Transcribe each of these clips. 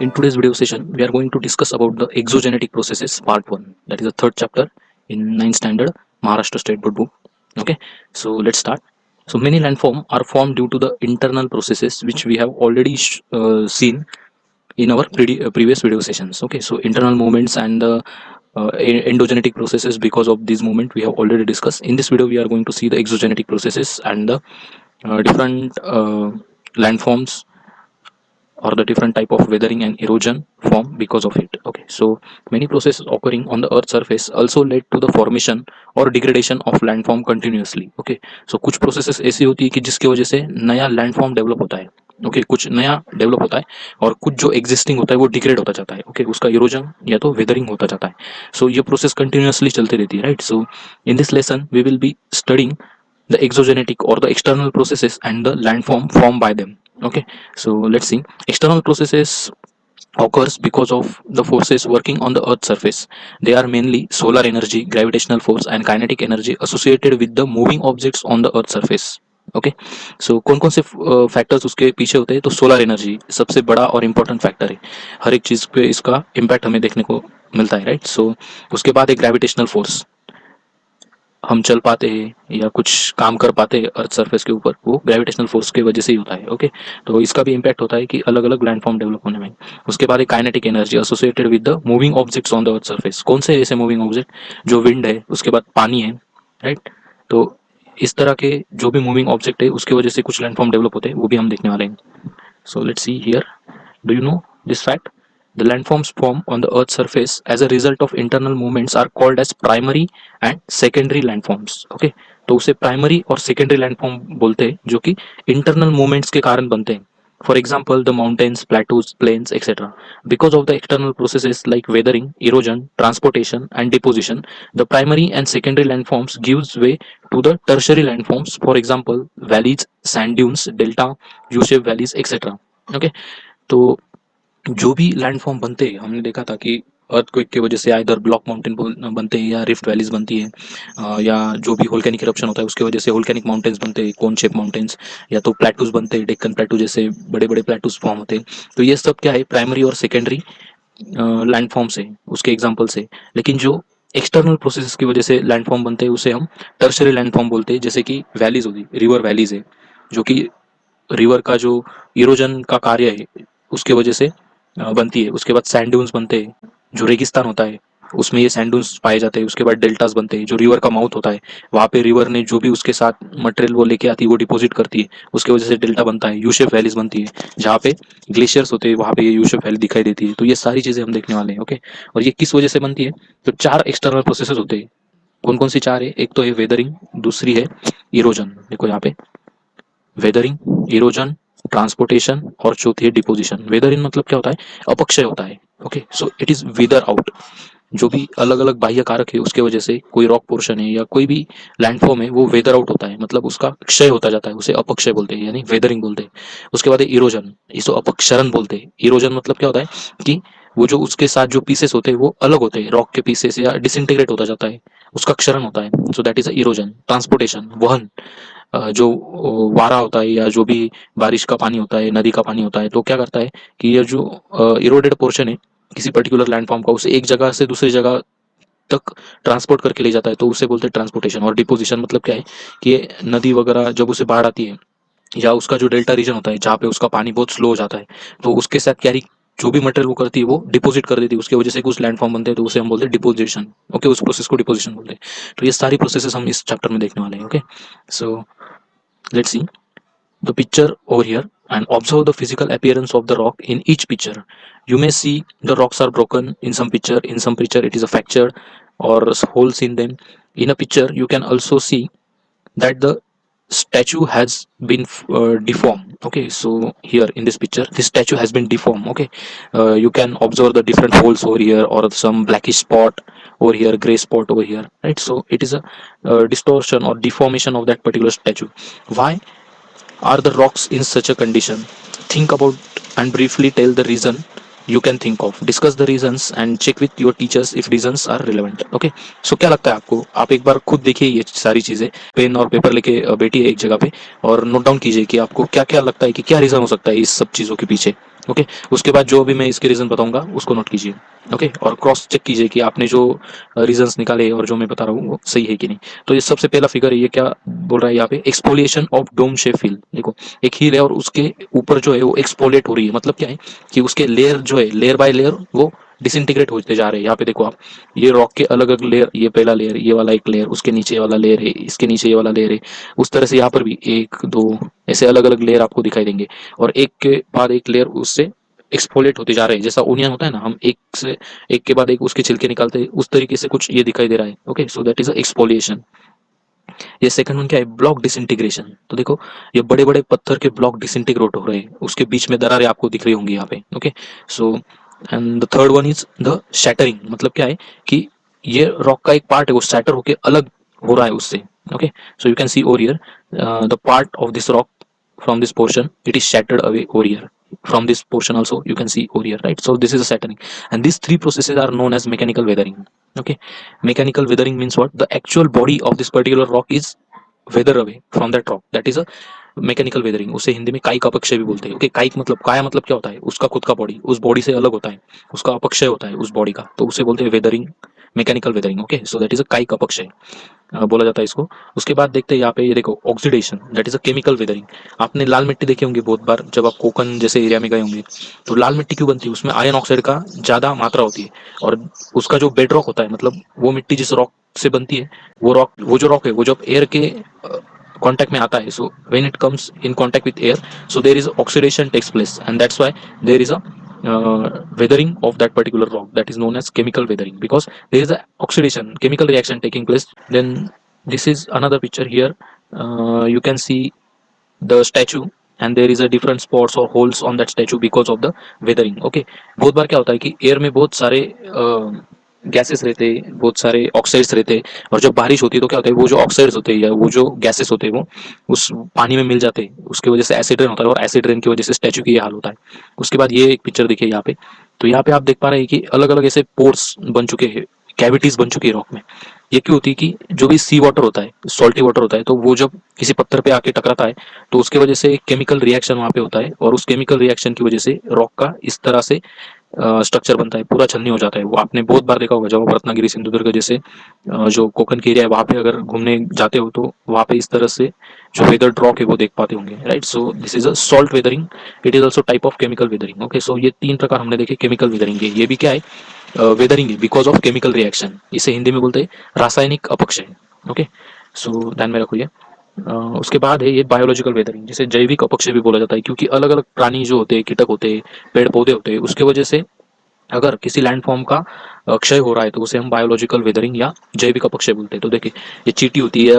In today's video session, we are going to discuss about the exogenetic processes part 1. That is the third chapter in 9th standard Maharashtra State Board book. Okay, so let's start. So many landforms are formed due to the internal processes which we have already seen in our previous video sessions. Okay, so internal movements and the endogenetic processes. Because of this movement we have already discussed. In this video we are going to see the exogenetic processes and the different landforms or the different type of weathering and erosion form because of it. Okay, so many processes occurring on the earth surface also led to the formation और degradation of landform continuously. Okay, so कुछ processes ऐसी होती है कि जिसकी वजह से नया लैंडफॉर्म डेवलप होता है. ओके, कुछ नया डेवलप होता है और कुछ जो एग्जिस्टिंग होता है वो डिग्रेड होता जाता है. ओके, उसका इरोजन या तो वेदरिंग होता जाता है. सो ये प्रोसेस कंटिन्यूसली चलती रहती है, right. So in this lesson we will be studying the exogenetic or the external processes and the landform formed by them. Okay, so let's see. External processes occurs because of the forces working on the earth's surface. They are mainly solar energy, gravitational force and kinetic energy associated with the moving objects on the earth's surface. Okay, so कौन कौन से factors उसके पीछे होते हैं. तो solar energy सबसे बड़ा और इम्पोर्टेंट फैक्टर है. हर एक चीज़ पे इसका इम्पैक्ट हमें देखने को मिलता है, राइट. सो उसके बाद एक ग्रेविटेशनल फोर्स, हम चल पाते हैं या कुछ काम कर पाते हैं अर्थ सरफेस के ऊपर, वो ग्रेविटेशनल फोर्स की वजह से ही होता है. ओके, तो इसका भी इम्पैक्ट होता है कि अलग अलग लैंडफॉर्म डेवलप होने में. उसके बाद एक kinetic energy associated with the moving objects on the earth surface. कौन से ऐसे मूविंग ऑब्जेक्ट, जो विंड है, उसके बाद पानी है, राइट. तो इस तरह के जो भी मूविंग ऑब्जेक्ट है उसकी वजह से कुछ लैंडफॉर्म डेवलप होते हैं, वो भी हम देखने वाले हैं. So let's see here. Do you know this fact? The landforms formed on the Earth's surface as a result of internal movements are called as primary and secondary landforms. Okay, तो उसे प्राइमरी और secondary landform बोलते हैं जो कि internal movements के कारण बनते हैं. For example, the mountains, plateaus, plains, etc. Because of the external processes like weathering, erosion, transportation, and deposition, the primary and secondary landforms gives way to the tertiary landforms. For example, valleys, sand dunes, delta, U-shaped valleys, etc. Okay, तो जो भी landform बनते हैं हमने देखा था कि earthquake की वजह से इधर ब्लॉक माउंटेन बनते हैं या रिफ्ट वैलीज बनती है, या जो भी वोल्केनिक इरप्शन होता है उसकी वजह से वोल्केनिक माउंटेन्स बनते हैं, कोन शेप माउंटेन्स, या तो प्लेटूज बनते हैं, डेक्कन प्लेटू जैसे बड़े बड़े प्लेटूज फॉर्म होते हैं. तो ये सब क्या है, प्राइमरी और सेकेंडरी लैंडफॉर्म से, उसके एग्जाम्पल से. लेकिन जो एक्सटर्नल प्रोसेस की वजह से लैंडफॉर्म बनते हैं उसे हम टर्शरी लैंडफॉर्म बोलते हैं. जैसे कि वैलीज होती, रिवर वैलीज है, जो कि रिवर का जो इरोजन का कार्य है उसके वजह से बनती है. उसके बाद सैंड ड्यून्स बनते हैं, जो रेगिस्तान होता है उसमें ये सैंड ड्यून्स पाए जाते हैं. उसके बाद डेल्टास बनते हैं, जो रिवर का माउथ होता है वहाँ पे रिवर ने जो भी उसके साथ मटेरियल वो लेके आती है वो डिपॉजिट करती है, उसके वजह से डेल्टा बनता है. यू शेप वैलीज बनती है, जहाँ पे ग्लेशियर्स होते हैं वहाँ पे ये यू शेप वैली दिखाई देती है. तो ये सारी चीज़ें हम देखने वाले हैं. ओके, और ये किस वजह से बनती है? तो चार एक्सटर्नल प्रोसेसेस होते हैं. कौन कौन सी चार है? एक तो है वेदरिंग, दूसरी है इरोजन, देखो यहाँ पे वेदरिंग, इरोजन, ट्रांसपोर्टेशन और चौथी है डिपोजिशन. वेदरिंग मतलब क्या होता है? अपक्षय होता है. Okay, so it is wither out. जो भी अलग अलग बाह्य कारक है उसके वजह से कोई रॉक पोर्शन है या कोई भी लैंडफॉर्म है वो वेदर आउट होता है, मतलब उसका क्षय होता जाता है, उसे अपक्षय बोलते हैं यानी वेदरिंग बोलते हैं. उसके बाद है इरोजन, इसको अपक्षरण बोलते हैं. इरोजन मतलब क्या होता है कि वो जो उसके साथ जो पीसेस होते हैं वो अलग होते हैं, रॉक के पीसेस, या डिसइंटीग्रेट होता जाता है, उसका क्षरण होता है. सो दैट इज इरोजन. ट्रांसपोर्टेशन, वहन, जो वारा होता है या जो भी बारिश का पानी होता है, नदी का पानी होता है, तो क्या करता है कि ये जो इरोडेड पोर्शन है किसी पर्टिकुलर लैंडफॉर्म का, उसे एक जगह से दूसरी जगह तक ट्रांसपोर्ट करके ले जाता है, तो उसे बोलते हैं ट्रांसपोर्टेशन. और डिपोजिशन मतलब क्या है कि ये नदी वगैरह जब उसे बाढ़ आती है या उसका जो डेल्टा रीजन होता है जहाँ पे उसका पानी बहुत स्लो हो जाता है, तो उसके साथ कैरी जो भी मटेरियल वो करती है वो डिपॉजिट कर देती है, उसकी वजह से कुछ लैंडफॉर्म बनते हैं, तो उसे हम बोलते हैं डिपोजिशन. ओके, उस प्रोसेस को डिपोजिशन बोलते हैं. तो ये सारी प्रोसेसेस हम इस चैप्टर में देखने वाले हैं. Okay, so let's see the picture over here and observe the physical appearance of the rock in each picture. You may see the rocks are broken in some picture it is a fractured or holes in them. In a picture you can also see that the statue has been deformed. Okay, so here in this picture this statue has been deformed. Okay, you can observe the different holes over here or some blackish spot over here, gray spot over here, right. So it is a distortion or deformation of that particular statue. Why are the rocks in such a condition? Think about and briefly tell the reason you can think of. Discuss the reasons and check with your teachers if reasons are relevant. Okay, so क्या लगता है आपको? आप एक बार खुद देखिए ये सारी चीजें, पेन और पेपर लेके बैठिए एक जगह पे और नोट डाउन कीजिए कि आपको क्या क्या लगता है कि क्या रीजन हो सकता है इस सब चीजों के पीछे. ओके, उसके बाद जो भी मैं इसके रीजन बताऊंगा उसको नोट कीजिए। ओके, और क्रॉस चेक कीजिए कि आपने जो रीजंस निकाले और जो मैं बता रहा हूँ वो सही है कि नहीं। तो ये सबसे पहला फिगर है, ये क्या बोल रहा है यहाँ पे, एक्सपोलिएशन ऑफ डोम शेप हिल। देखो, एक हिल है और उसके ऊपर जो है वो एक्सपोलेट हो रही है, मतलब क्या है कि उसके लेयर जो है, लेयर बाय लेयर वो डिसइंटीग्रेट होते जा रहे हैं। यहाँ पे देखो आप, ये रॉक के अलग अलग लेयर, ये पहला लेयर, ये वाला एक लेयर, उसके नीचे वाला लेयर है, इसके नीचे ये वाला लेयर है। उस तरह से यहाँ पर भी एक दो ऐसे अलग अलग लेयर आपको दिखाई देंगे, और एक के बाद एक लेयर उससे एक्सफोलेट होते जा रहे हैं। जैसा ओनियन होता है ना, हम एक के बाद एक उसके छिलके निकालते हैं, उस तरीके से कुछ ये दिखाई दे रहा है। Okay, so that is exfoliation. ये सेकंड वन क्या है, ब्लॉक डिसइंटीग्रेशन। तो देखो, ये बड़े बड़े पत्थर के ब्लॉक डिसइंटीग्रेट हो रहे हैं, उसके बीच में दरारें आपको दिख रही होंगी यहाँ पे। Okay, so and the third one is the shattering. मतलब क्या है कि ये रॉक का एक पार्ट है वो शैटर होके अलग हो रहा है उससे। Okay, so you can see over here the part of this rock from this portion it is shattered away over here. From this portion also you can see over here, right? So this is a shattering, and these three processes are known as mechanical weathering. Okay, mechanical weathering means what, the actual body of this particular rock is weather away from that rock, that is a mechanical weathering. उसे हिंदी में कायिक अपक्षय भी बोलते हैं। Okay, कायिक मतलब, काया मतलब क्या होता है, उसका खुद का बॉडी उस बॉडी से अलग होता है, उसका अपक्षय होता है उस बॉडी का, तो उसे बोलते हैं weathering, mechanical weathering. Okay, so that is a कायिक अपक्षय बोला जाता है इसको। उसके बाद देखते हैं यहाँ पे, ये देखो, oxidation, that is a chemical weathering. आपने लाल मिट्टी देखी होंगी बहुत बार जब आप कोकन जैसे एरिया में गए होंगे। तो लाल मिट्टी क्यों बनती है, उसमें आयरन ऑक्साइड का ज्यादा मात्रा होती है, और उसका जो बेड रॉक होता है, मतलब वो मिट्टी जिस रॉक से बनती है, वो जो रॉक है वो जब एयर के कांटेक्ट में आता है, so when it comes in contact with air, so there is oxidation takes place, and that's why there is a weathering of that particular rock, that is known as chemical weathering, because there is a oxidation chemical reaction taking place. Then this is another picture here. You can see the statue, and there is a different spots or holes on that statue because of the weathering. Okay, बहुत बार क्या होता है कि air में बहुत सारे gases रहते हैं, बहुत सारे ऑक्साइड्स रहते हैं, और जब बारिश होती है तो क्या होता है, वो जो ऑक्साइड्स होते हैं या वो जो गैसेस होते हैं वो उस पानी में मिल जाते हैं, उसकी वजह से एसिड रेन होता है, और एसिड रेन की वजह से स्टैचू की ये हाल होता है। उसके बाद ये एक पिक्चर देखिए यहाँ पे, तो यहाँ पे आप देख पा रहे हैं कि अलग अलग ऐसे पोर्स बन चुके हैं, कैविटीज बन चुकी है रॉक में। ये क्यों होती है कि जो भी सी वाटर होता है, सॉल्टी वाटर होता है, तो वो जब किसी पत्थर पे आके टकराता है, तो उसके वजह से केमिकल रिएक्शन वहाँ पे होता है, और उस केमिकल रिएक्शन की वजह से रॉक का इस तरह से स्ट्रक्चर बनता है, पूरा छलनी हो जाता है। वो आपने बहुत बार देखा होगा जब आप रत्नागिरी सिंधुदुर्ग जैसे जो कोकन की एरिया है वहाँ पे अगर घूमने जाते हो, तो वहाँ पे इस तरह से जो वेदर ड्रॉक है वो देख पाते होंगे, right? So this is a salt weathering, it is also type of chemical weathering. Okay, so ये तीन प्रकार हमने देखे केमिकल वेदरिंग के। ये भी क्या है, वेदरिंग है बिकॉज ऑफ केमिकल रिएक्शन, इसे हिंदी में बोलते हैं रासायनिक अपक्षय। ओके, सो ध्यान में रखो ये। उसके बाद है ये बायोलॉजिकल वेदरिंग, जिसे जैविक अपक्षय भी बोला जाता है, क्योंकि अलग अलग प्राणी जो होते हैं, कीटक होते हैं, पेड़ पौधे होते हैं, उसके वजह से अगर किसी लैंडफॉर्म का क्षय हो रहा है, तो उसे हम बायोलॉजिकल वेदरिंग या जैविक अपक्षय बोलते हैं। तो देखिए, ये चींटी होती है,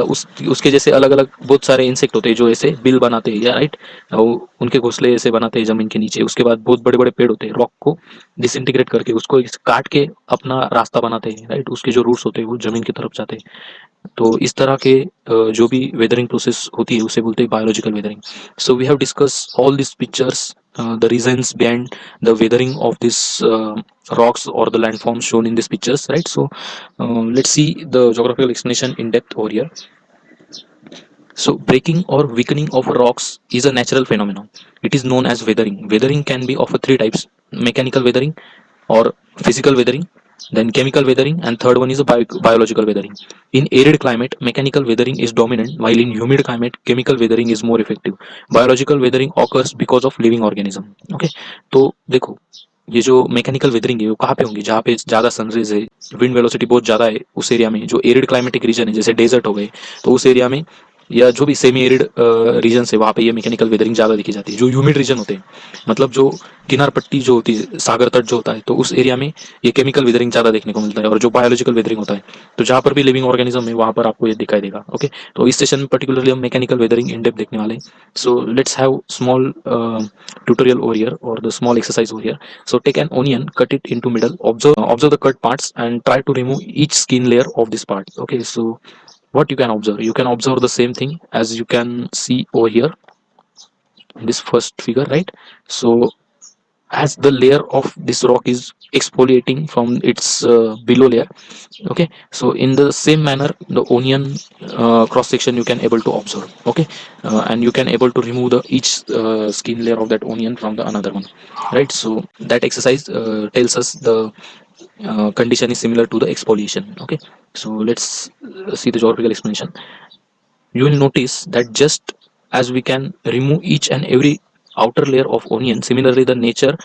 उसके जैसे अलग अलग बहुत सारे इंसेक्ट होते हैं जो ऐसे बिल बनाते हैं, या राइट, उनके घोंसले ऐसे बनाते हैं जमीन के नीचे। उसके बाद बहुत बड़े बड़े पेड़ होते हैं, रॉक को डिसइंटीग्रेट करके उसको काट के अपना रास्ता बनाते हैं, राइट, उसके जो रूट्स होते हैं वो जमीन की तरफ जाते हैं। तो इस तरह के जो भी वेदरिंग प्रोसेस होती है उसे बोलते हैं biological weathering. So we have discuss all this pictures, the reasons behind the weathering of this rocks or the landforms shown in these pictures, right? So let's see the geographical explanation in depth over here. So breaking or weakening of rocks is a natural phenomenon. It is known as weathering. Weathering can be of three types: mechanical weathering or physical weathering, then chemical weathering, and third one is a biological weathering. In arid climate, mechanical weathering is dominant, while in humid climate, chemical weathering is more effective. Biological weathering occurs because of living organism. Okay, तो देखो, ये जो mechanical weathering है वो कहाँ पे होंगी, जहाँ पे ज्यादा सनरेज है, विंड वेलोसिटी बहुत ज्यादा है, उस एरिया में। जो एरिड क्लाइमेटिक रीजन है, जैसे डेजर्ट हो गए, तो उस एरिया में, या जो भी सेमी एरिड रीजन है वहाँ पे ये मैकेनिकल वेदरिंग ज्यादा दिखी जाती है। जो ह्यूमिड रीजन होते हैं, मतलब जो किनार पट्टी जो होती है, सागर तट जो होता है, तो उस एरिया में ये केमिकल वेदरिंग ज्यादा देखने को मिलता है। और जो बायोलॉजिकल वेदरिंग होता है, तो जहाँ पर भी लिविंग ऑर्गेनिज्म है वहाँ पर आपको ये दिखाई देगा। ओके, तो इस सेशन में पर्टिकुलरली हम मैकेनिकल वेदरिंग इन डेप्थ देखने वाले हैं। So let's have small tutorial over here, or the small exercise over here. So take an onion, cut it into middle, observe the cut parts and try to remove each skin layer of this part. Okay, so what you can observe, you can observe the same thing as you can see over here in this first figure, right? So as the layer of this rock is exfoliating from its below layer. Okay, so in the same manner the onion cross section you can able to observe. Okay, and you can able to remove the each skin layer of that onion from the another one, right? So that exercise tells us the condition is similar to the exfoliation. Okay, so let's see the geographical explanation. You will notice that just as we can remove each and every outer layer of onion, similarly the nature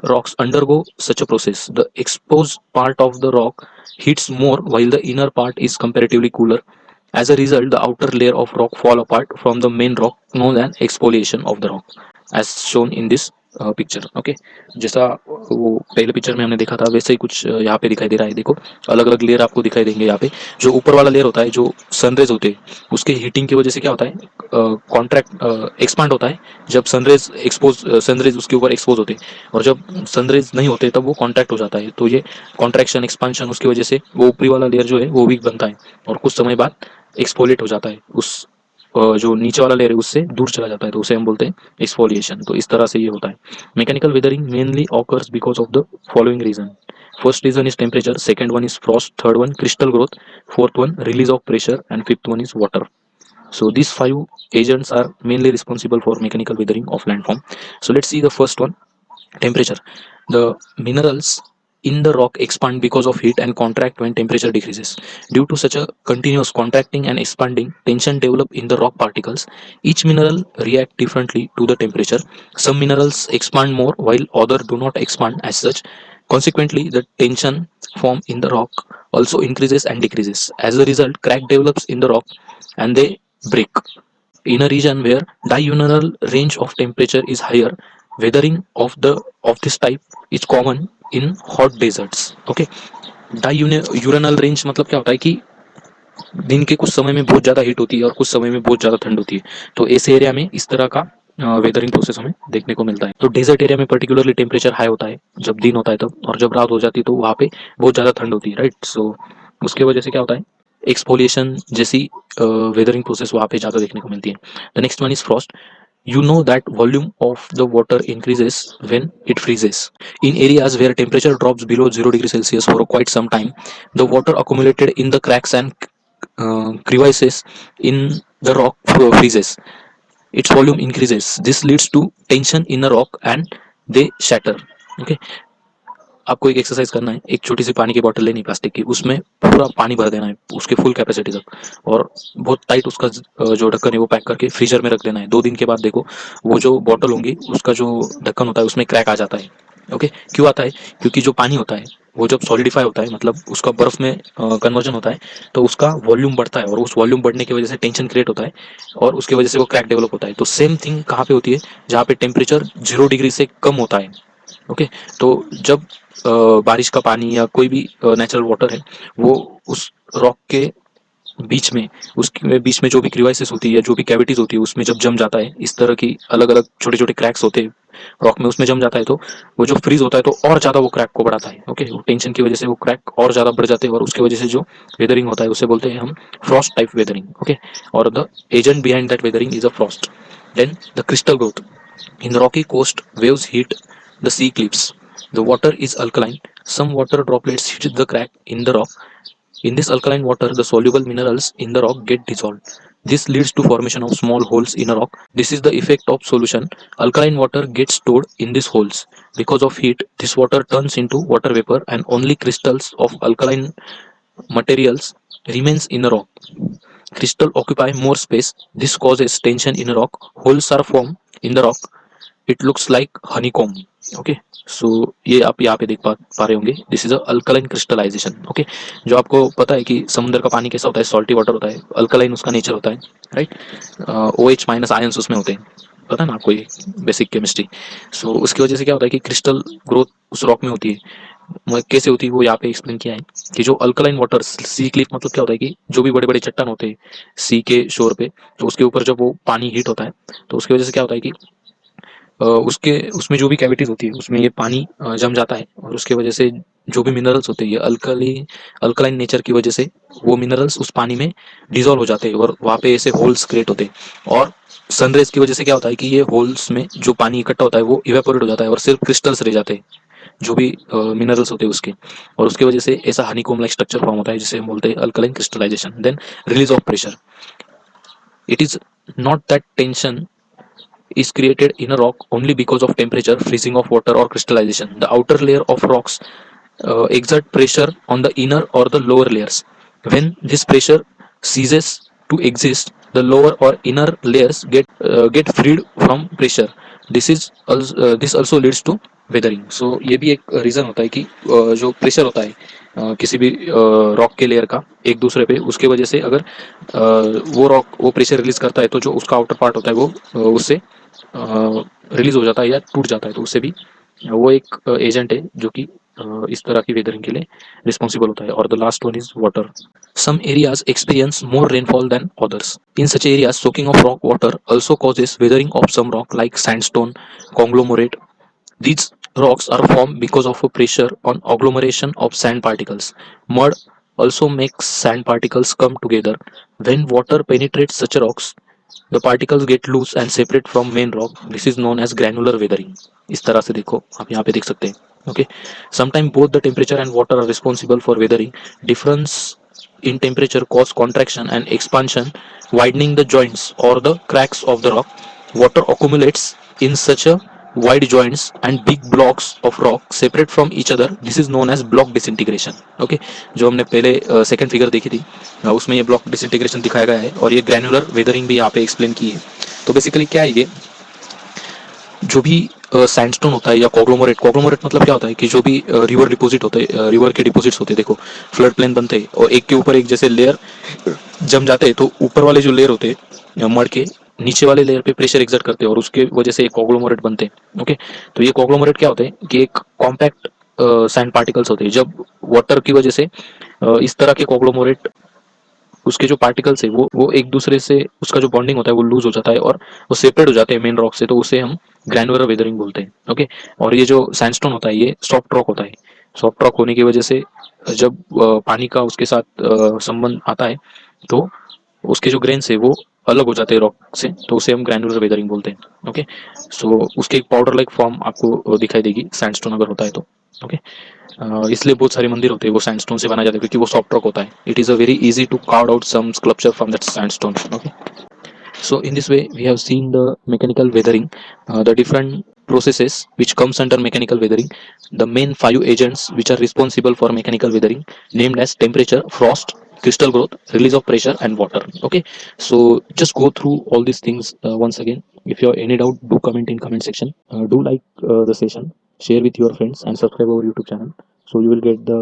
rocks undergo such a process. The exposed part of the rock heats more while the inner part is comparatively cooler. As a result, the outer layer of rock fall apart from the main rock, known as exfoliation of the rock, as shown in this picture. Okay, जैसा वो पहले picture में हमने देखा था वैसे ही कुछ यहाँ पे दिखाई दे रहा है. देखो अलग अलग लेयर आपको दिखाई देंगे यहाँ पे. जो ऊपर वाला लेयर होता है जो सनरेज होते हैं उसके हीटिंग की वजह से क्या होता है, कॉन्ट्रैक्ट एक्सपांड होता है. जब सनरेज उसके ऊपर एक्सपोज होते हैं और जब सनरेज नहीं होते तब वो कॉन्ट्रैक्ट हो जाता है. तो ये कॉन्ट्रैक्शन एक्सपांशन उसकी वजह से वो ऊपरी वाला लेयर जो है वो वीक बनता है और कुछ समय बाद एक्सफोलिएट हो जाता है. उस जो नीचे वाला लेयर है उससे दूर चला जाता है तो उसे हम बोलते हैं एक्सफोलिएशन. तो इस तरह से ये होता है. Mechanical weathering mainly occurs because of the following reason. First reason is temperature, second one is frost, third one crystal growth, fourth one release of pressure, and fifth one is water. So these five agents are mainly responsible for mechanical weathering of landform. So let's see the first one, temperature. The minerals in the rock expand because of heat and contract when temperature decreases. Due to such a continuous contracting and expanding, tension develop in the rock particles. Each mineral react differently to the temperature. Some minerals expand more while others do not expand as such. Consequently, the tension form in the rock also increases and decreases. As a result, crack develops in the rock and they break. In a region where diurnal range of temperature is higher, weathering of this type is common in hot deserts. Okay, diurnal range मतलब क्या होता है कि दिन के कुछ समय में बहुत ज़्यादा हीट होती है और कुछ समय में बहुत ज़्यादा ठंड होती है. तो ऐसे एरिया में इस तरह का वेदरिंग प्रोसेस हमें देखने को मिलता है. तो डेजर्ट एरिया में पर्टिकुलरली टेम्परेचर हाई होता है जब दिन होता है तब, और जब रात हो जाती है तो वहाँ पे बहुत ज़्यादा ठंड होती है, राइट. सो उसके वजह से क्या होता है, एक्सफोलिएशन जैसी वेदरिंग प्रोसेस वहाँ पे ज़्यादा देखने को मिलती है. The next one is Frost. You know that volume of the water increases when it freezes. In areas where temperature drops below 0 degree Celsius for quite some time, the water accumulated in the cracks and crevices in the rock freezes. Its volume increases. This leads to tension in the rock and they shatter. Okay. आपको एक exercise करना है, एक छोटी सी पानी की बोतल लेनी प्लास्टिक की, उसमें पूरा पानी भर देना है उसके फुल कैपेसिटी तक और बहुत टाइट उसका जो ढक्कन है वो पैक करके फ्रीजर में रख देना है. 2 दिन के बाद देखो वो जो बॉटल होंगी उसका जो ढक्कन होता है उसमें क्रैक आ जाता है. ओके, क्यों आता है? क्योंकि जो पानी होता है वो जब सॉलिडिफाई होता है मतलब उसका बर्फ में कन्वर्जन होता है तो उसका वॉल्यूम बढ़ता है और उस वॉल्यूम बढ़ने की वजह से टेंशन क्रिएट होता है और उसकी वजह से वो क्रैक डेवलप होता है. तो सेम थिंग कहाँ पे होती है? जहाँ पे टेम्परेचर 0 डिग्री से कम होता है. ओके, तो जब बारिश का पानी या कोई भी नेचुरल वाटर है वो उस रॉक के बीच में, उसके बीच में जो भी क्रिवाइसिस होती है या जो भी कैविटीज होती है उसमें जब जम जाता है, इस तरह की अलग अलग छोटे छोटे क्रैक्स होते हैं रॉक में, उसमें जम जाता है तो वो जो फ्रीज होता है तो और ज़्यादा वो क्रैक को बढ़ाता है. ओके, वो टेंशन की वजह से वो क्रैक और ज़्यादा बढ़ जाते हैं और उसकी वजह से जो वेदरिंग होता है उसे बोलते हैं हम फ्रॉस्ट टाइप वेदरिंग. ओके, और the agent behind that weathering is a frost. Then the crystal growth. In the rocky coast, waves hit the sea cliffs. The water is alkaline. Some water droplets hit the crack in the rock. In this alkaline water, the soluble minerals in the rock get dissolved. This leads to formation of small holes in a rock. This is the effect of solution. Alkaline water gets stored in these holes. Because of heat, this water turns into water vapor and only crystals of alkaline materials remains in the rock. Crystal occupy more space. This causes tension in a rock. Holes are formed in the rock. It looks like honeycomb. Okay, so ये आप यहाँ पे देख पा रहे होंगे. This is a alkaline crystallization. Okay, जो आपको पता है कि समुद्र का पानी कैसा होता है, सॉल्टी वाटर होता है, अल्कलाइन उसका नेचर होता है, राइट. OH माइनस आयंस उसमें होते हैं, पता है ना आपको ये बेसिक केमिस्ट्री. सो उसकी वजह से क्या होता है कि क्रिस्टल ग्रोथ उस रॉक में होती है. कैसे होती है वो यहाँ पे एक्सप्लेन किया है कि जो अल्कलाइन वाटर सी क्लिफ मतलब क्या होता है कि जो भी बड़े बड़े चट्टान होते हैं सी के शोर पे, तो उसके ऊपर जब वो पानी हीट होता है तो उसकी वजह से क्या होता है कि उसके उसमें जो भी कैविटीज होती है उसमें ये पानी जम जाता है और उसके वजह से जो भी मिनरल्स होते हैं ये अल्कलाइन नेचर की वजह से वो मिनरल्स उस पानी में डिजोल्व हो जाते हैं और वहाँ पे ऐसे होल्स क्रिएट होते हैं। और सनरेज की वजह से क्या होता है कि ये होल्स में जो पानी इकट्ठा होता है वो इवेपोरेट हो जाता है और सिर्फ क्रिस्टल्स रह जाते हैं, जो भी मिनरल्स होते हैं उसके। और उसकी वजह से ऐसा हनीकॉम लाइक स्ट्रक्चर फॉर्म होता है जिसे हम बोलते हैं alkaline crystallisation. Then release of pressure, it is not that tension is created in a rock only because of temperature, freezing of water, or crystallization. The outer layer of rocks exert pressure on the inner or the lower layers. When this pressure ceases to exist, the lower or inner layers get freed from pressure. This also leads to weathering. So ये भी एक reason होता है कि जो pressure होता है किसी भी रॉक के लेयर का एक दूसरे पे, उसके वजह से अगर वो रॉक वो प्रेशर रिलीज करता है तो जो उसका आउटर पार्ट होता है वो उससे रिलीज हो जाता है या टूट जाता है, तो उससे भी वो एक एजेंट है जो कि इस तरह की वेदरिंग के लिए रिस्पॉन्सिबल होता है। और the last one is water. Some areas experience more rainfall than others. In such areas, soaking of rock water also causes weathering of some rock like sandstone, conglomerate. These rocks are formed because of a pressure on agglomeration of sand particles. Mud also makes sand particles come together. When water penetrates such rocks, the particles get loose and separate from main rock. This is known as granular weathering. इस तरह से देखो आप यहाँ पे देख सकते हैं। Okay, sometimes both the temperature and water are responsible for weathering. Difference in temperature cause contraction and expansion, widening the joints or the cracks of the rock. Water accumulates in such a wide joints and big blocks of rock separate from each other. This is known as block disintegration. Okay, जो हमने पहले second figure देखी थी उसमें ये block disintegration दिखाया गया है और ये ग्रैनुलर वेदरिंग भी यहाँ पे एक्सप्लेन की है। तो बेसिकली क्या है ये, जो भी सैंडस्टोन होता है या कॉग्लोमरेट मतलब क्या होता है कि जो भी रिवर डिपॉजिट होते हैं, रिवर के डिपॉजिट्स होते हैं, देखो फ्लड प्लेन बनते हैं और एक के ऊपर एक जैसे लेयर जम जाते हैं, तो ऊपर वाले जो लेयर होते हैं मड के नीचे वाले लेयर पे प्रेशर एक्सर्ट करते हैं और उसके वजह से एक कॉग्लोमरेट बनते हैं। ओके, तो ये कॉग्लोमरेट क्या होते हैं कि एक कॉम्पैक्ट सैंड पार्टिकल्स होते हैं। जब वाटर की वजह से इस तरह के कॉग्लोमरेट उसके जो पार्टिकल्स है वो एक दूसरे से उसका जो बॉन्डिंग होता है वो लूज हो जाता है और वो सेपरेट हो जाते हैं मेन रॉक से, तो उसे हम ग्रैनुलर वेदरिंग बोलते हैं। ओके, और ये जो सैंडस्टोन होता है ये सॉफ्ट रॉक होता है। सॉफ्ट रॉक होने की वजह से जब पानी का उसके साथ संबंध आता है तो उसके जो ग्रेन्स है वो अलग हो जाते हैं रॉक से, तो उसे हम ग्रैनुलर वेदरिंग बोलते हैं। ओके, सो उसके एक पाउडर लाइक फॉर्म आपको दिखाई देगी सैंडस्टोन अगर होता है तो। ओके, इसलिए बहुत सारे मंदिर होते हैं वो सैंडस्टोन से बनाए जाते हैं क्योंकि वो सॉफ्ट रॉक होता है। It is a very easy to carve out some sculpture from that sandstone. Okay, so in this way we have seen the mechanical weathering, the different processes which comes under mechanical weathering, the main 5 agents which are responsible for mechanical weathering, named as temperature, frost, crystal growth, release of pressure, and water. Okay, so just go through all these things once again. If you have any doubt, do comment in comment section. Do like the session, share with your friends, and subscribe our YouTube channel so you will get the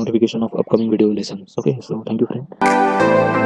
notification of upcoming video lessons. Okay, so thank you friend.